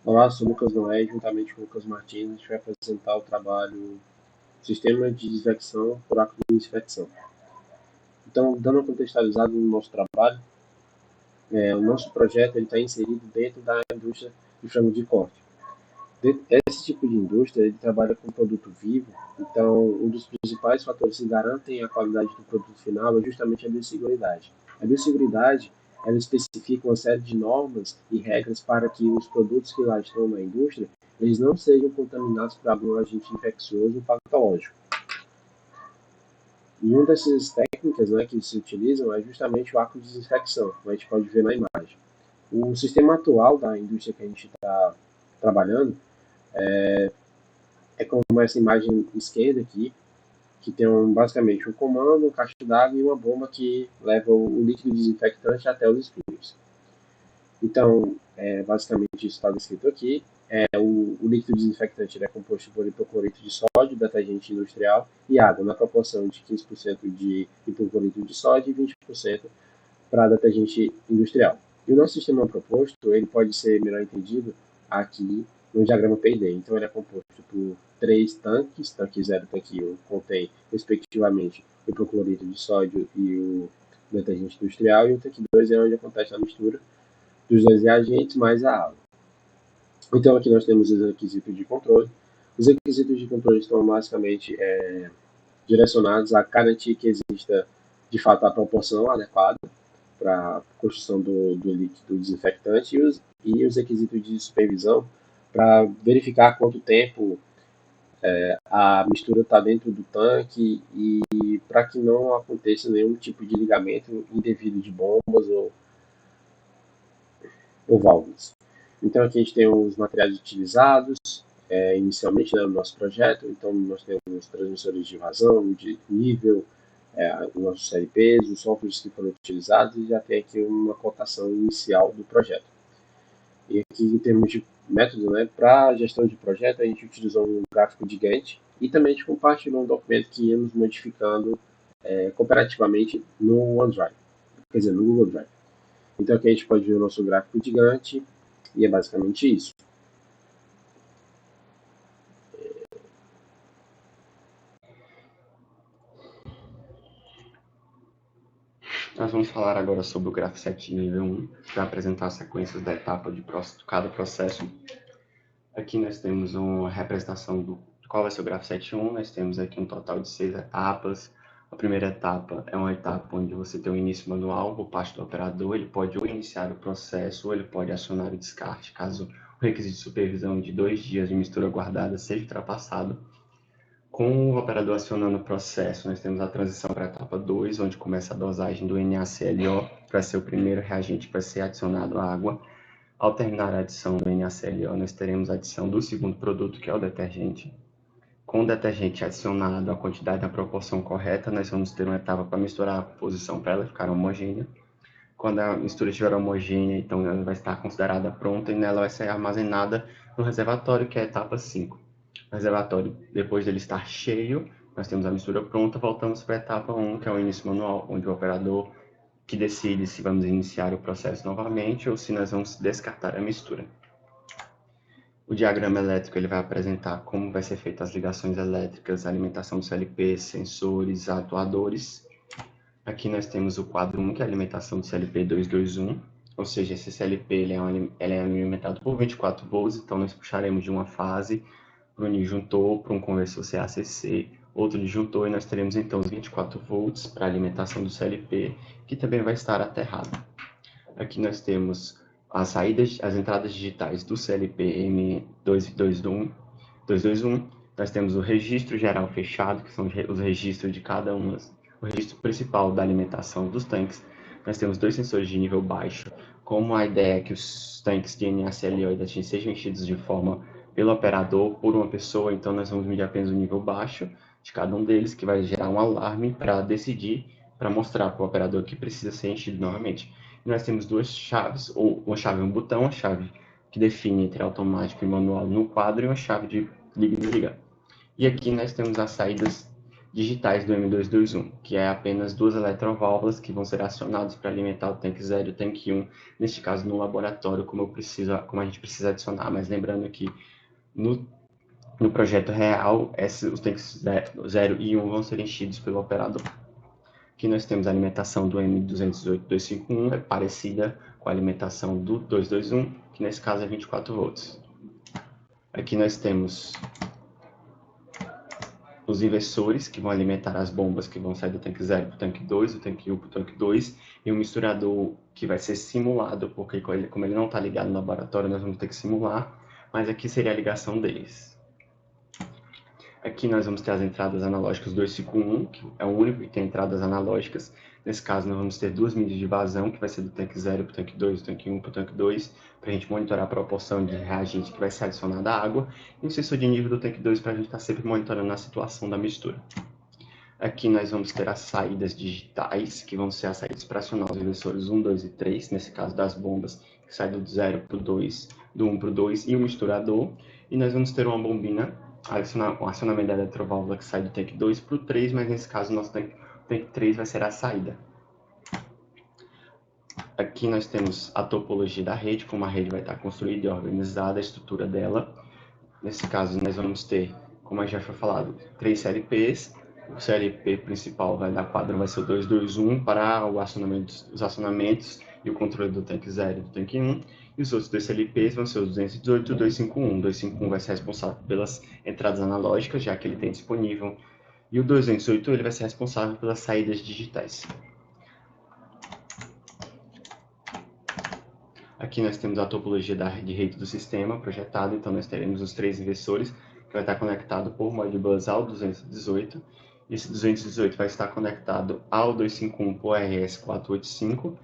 Olá, sou Lucas Noé, juntamente com o Lucas Martins, a gente vai apresentar o trabalho Sistema de Desinfecção por Ácido de Desinfecção. Então, dando uma contextualizada no nosso trabalho, o nosso projeto está inserido dentro da indústria de frango de corte. Esse tipo de indústria ele trabalha com produto vivo, então um dos principais fatores que garantem a qualidade do produto final é justamente a biosseguridade. A biosseguridade ela especifica uma série de normas e regras para que os produtos que lá estão na indústria eles não sejam contaminados por algum agente infeccioso ou patológico. E uma dessas técnicas que se utilizam é justamente o ácido de desinfecção, como a gente pode ver na imagem. O sistema atual da indústria que a gente está trabalhando é como essa imagem esquerda aqui, que tem basicamente um comando, um caixa d'água e uma bomba que leva o líquido desinfectante até os espinhos. Então, basicamente isso está descrito aqui. O líquido desinfectante é composto por hipoclorito de sódio, detergente industrial e água, na proporção de 15% de hipoclorito de sódio e 20% para detergente industrial. E o nosso sistema proposto ele pode ser melhor entendido aqui no diagrama P&D. Então, ele é composto por três tanques, tanque 0 e tanque 1 contém, respectivamente, o hipoclorito de sódio e o detergente industrial, e o tanque 2 é onde acontece a mistura dos dois reagentes mais a água. Então, aqui nós temos os requisitos de controle. Os requisitos de controle estão basicamente direcionados a garantir que exista, de fato, a proporção adequada para a construção do líquido desinfectante e os requisitos de supervisão para verificar quanto tempo a mistura está dentro do tanque e para que não aconteça nenhum tipo de ligamento indevido de bombas ou válvulas. Então aqui a gente tem os materiais utilizados inicialmente no nosso projeto. Então nós temos transmissores de vazão, de nível, os nossos CLPs, os softwares que foram utilizados e já tem aqui uma cotação inicial do projeto. E aqui em termos de método, para a gestão de projeto, a gente utilizou um gráfico de Gantt e também a gente compartilhou um documento que íamos modificando cooperativamente no OneDrive, quer dizer, no Google Drive. Então aqui a gente pode ver o nosso gráfico de Gantt e é basicamente isso. Nós vamos falar agora sobre o GraphSet nível 1, que vai apresentar as sequências da etapa de cada processo. Aqui nós temos uma representação de qual vai ser o GraphSet 1, nós temos aqui um total de 6 etapas. A primeira etapa é uma etapa onde você tem um início manual por parte do operador, ele pode ou iniciar o processo ou ele pode acionar o descarte, caso o requisito de supervisão de 2 dias de mistura guardada seja ultrapassado. Com o operador acionando o processo, nós temos a transição para a etapa 2, onde começa a dosagem do NaClO, que vai ser o primeiro reagente que vai ser adicionado à água. Ao terminar a adição do NaClO, nós teremos a adição do segundo produto, que é o detergente. Com o detergente adicionado, a quantidade na proporção correta, nós vamos ter uma etapa para misturar a composição para ela ficar homogênea. Quando a mistura estiver homogênea, então ela vai estar considerada pronta e nela vai ser armazenada no reservatório, que é a etapa 5. O reservatório, depois dele estar cheio, nós temos a mistura pronta, voltamos para a etapa 1, que é o início manual, onde o operador que decide se vamos iniciar o processo novamente ou se nós vamos descartar a mistura. O diagrama elétrico ele vai apresentar como vai ser feita as ligações elétricas, a alimentação do CLP, sensores, atuadores. Aqui nós temos o quadro 1, que é a alimentação do CLP 221, ou seja, esse CLP ele é alimentado por 24 volts, então nós puxaremos de uma fase para um disjuntor, para um conversor CACC, outro disjuntor, e nós teremos então os 24 volts para a alimentação do CLP, que também vai estar aterrado. Aqui nós temos as saídas, as entradas digitais do CLP M221. Nós temos o registro geral fechado, que são os registros de cada uma, o registro principal da alimentação dos tanques. Nós temos dois sensores de nível baixo, como a ideia é que os tanques de NaClO sejam enchidos de forma pelo operador por uma pessoa, então nós vamos medir apenas o nível baixo de cada um deles, que vai gerar um alarme para decidir, para mostrar para o operador que precisa ser enchido novamente. E nós temos duas chaves, ou uma chave e um botão, a chave que define entre automático e manual no quadro e uma chave de liga e desliga. E aqui nós temos as saídas digitais do M221, que é apenas 2 eletroválvulas que vão ser acionadas para alimentar o tanque 0 e o tanque 1, neste caso no laboratório, como a gente precisa adicionar. Mas lembrando que no projeto real, os tanques 0 e 1 vão ser enchidos pelo operador. Aqui nós temos a alimentação do M218.251, é parecida com a alimentação do 221, que nesse caso é 24 volts. Aqui nós temos os inversores, que vão alimentar as bombas que vão sair do tanque 0 para o tanque 2, do tanque 1 para o tanque 2, e um misturador que vai ser simulado, porque como ele não está ligado no laboratório, nós vamos ter que simular, mas aqui seria a ligação deles. Aqui nós vamos ter as entradas analógicas 251, que é o único que tem entradas analógicas. Nesse caso, nós vamos ter duas mídias de vazão, que vai ser do tanque 0 para o tanque 2, do tanque 1 para o tanque 2, para a gente monitorar a proporção de reagente que vai ser adicionada à água, e um sensor de nível do tanque 2 para a gente estar sempre monitorando a situação da mistura. Aqui nós vamos ter as saídas digitais, que vão ser as saídas para acionar os inversores 1, 2 e 3, nesse caso das bombas, que sai do 0 para o 2, do 1 para o 2, e o misturador. E nós vamos ter uma bombina, um acionamento da eletroválvula que sai do tanque 2 para o 3, mas nesse caso o nosso tanque 3 vai ser a saída. Aqui nós temos a topologia da rede, como a rede vai estar construída e organizada, a estrutura dela. Nesse caso nós vamos ter, como já foi falado, 3 CLPs. O CLP principal vai ser o 221 para os acionamentos e o controle do tanque 0 e do tanque 1. E os outros dois CLPs vão ser o 218 e o 251. O 251 vai ser responsável pelas entradas analógicas, já que ele tem disponível. E o 218 ele vai ser responsável pelas saídas digitais. Aqui nós temos a topologia de rede do sistema projetado, então nós teremos os 3 inversores, que vai estar conectado por Modbus ao 218. Esse 218 vai estar conectado ao 251 por RS485,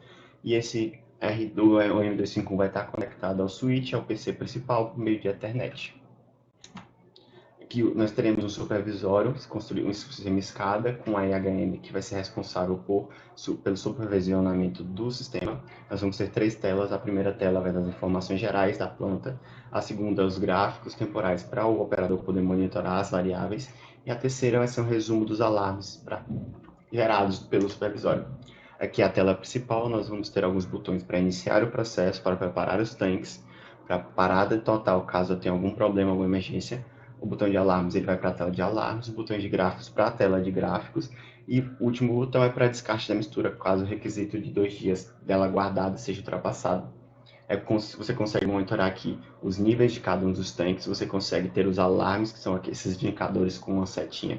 e esse o M251 vai estar conectado ao switch, ao PC principal, por meio de Ethernet. Aqui nós teremos um supervisório, um sistema escada com a IHM, que vai ser responsável pelo supervisionamento do sistema. Nós vamos ter 3 telas. A primeira tela vai dar as informações gerais da planta, a segunda os gráficos temporais para o operador poder monitorar as variáveis, e a terceira vai ser um resumo dos alarmes gerados pelo supervisório. Aqui a tela principal, nós vamos ter alguns botões para iniciar o processo, para preparar os tanques, para parada total caso tenha algum problema, alguma emergência. O botão de alarmes ele vai para a tela de alarmes, o botão de gráficos para a tela de gráficos, e o último botão é para descarte da mistura, caso o requisito de 2 dias dela guardada seja ultrapassado. Você consegue monitorar aqui os níveis de cada um dos tanques, você consegue ter os alarmes, que são esses indicadores com uma setinha,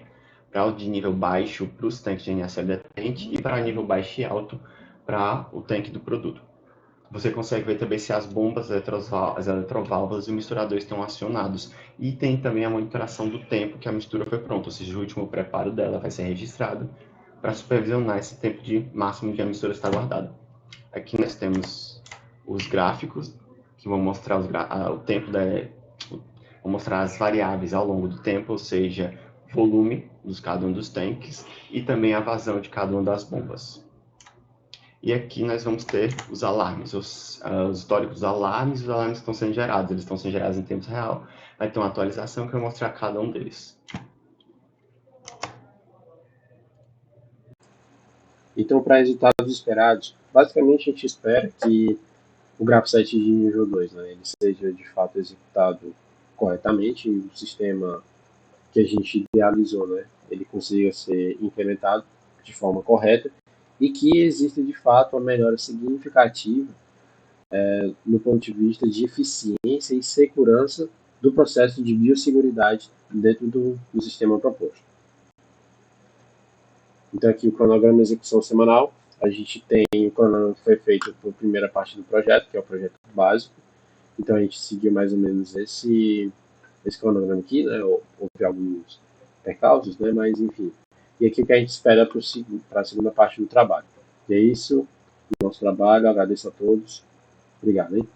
para o de nível baixo para os tanques de NaCl deterrente e para nível baixo e alto para o tanque do produto. Você consegue ver também se as bombas, as eletroválvulas e o misturador estão acionados. E tem também a monitoração do tempo que a mistura foi pronta, ou seja, o último preparo dela vai ser registrado para supervisionar esse tempo máximo de a mistura estar guardada. Aqui nós temos os gráficos, que vão mostrar o tempo vão mostrar as variáveis ao longo do tempo, ou seja, volume de cada um dos tanques e também a vazão de cada uma das bombas. E aqui nós vamos ter os alarmes, os históricos dos alarmes e os alarmes que estão sendo gerados. Eles estão sendo gerados em tempo real. Vai ter uma atualização que vai mostrar cada um deles. Então, para resultados esperados, basicamente a gente espera que o GraphSet de nível 2, né, ele seja de fato executado corretamente e o sistema que a gente idealizou, né, ele consiga ser implementado de forma correta e que exista de fato uma melhora significativa no ponto de vista de eficiência e segurança do processo de biosseguridade dentro do sistema proposto. Então aqui o cronograma de execução semanal, a gente tem o cronograma que foi feito por primeira parte do projeto, que é o projeto básico. Então a gente seguiu mais ou menos esse cronograma aqui, né? Houve alguns percalços, né? Mas enfim. E aqui o que a gente espera para a segunda parte do trabalho. E é isso, o nosso trabalho. Eu agradeço a todos. Obrigado, hein?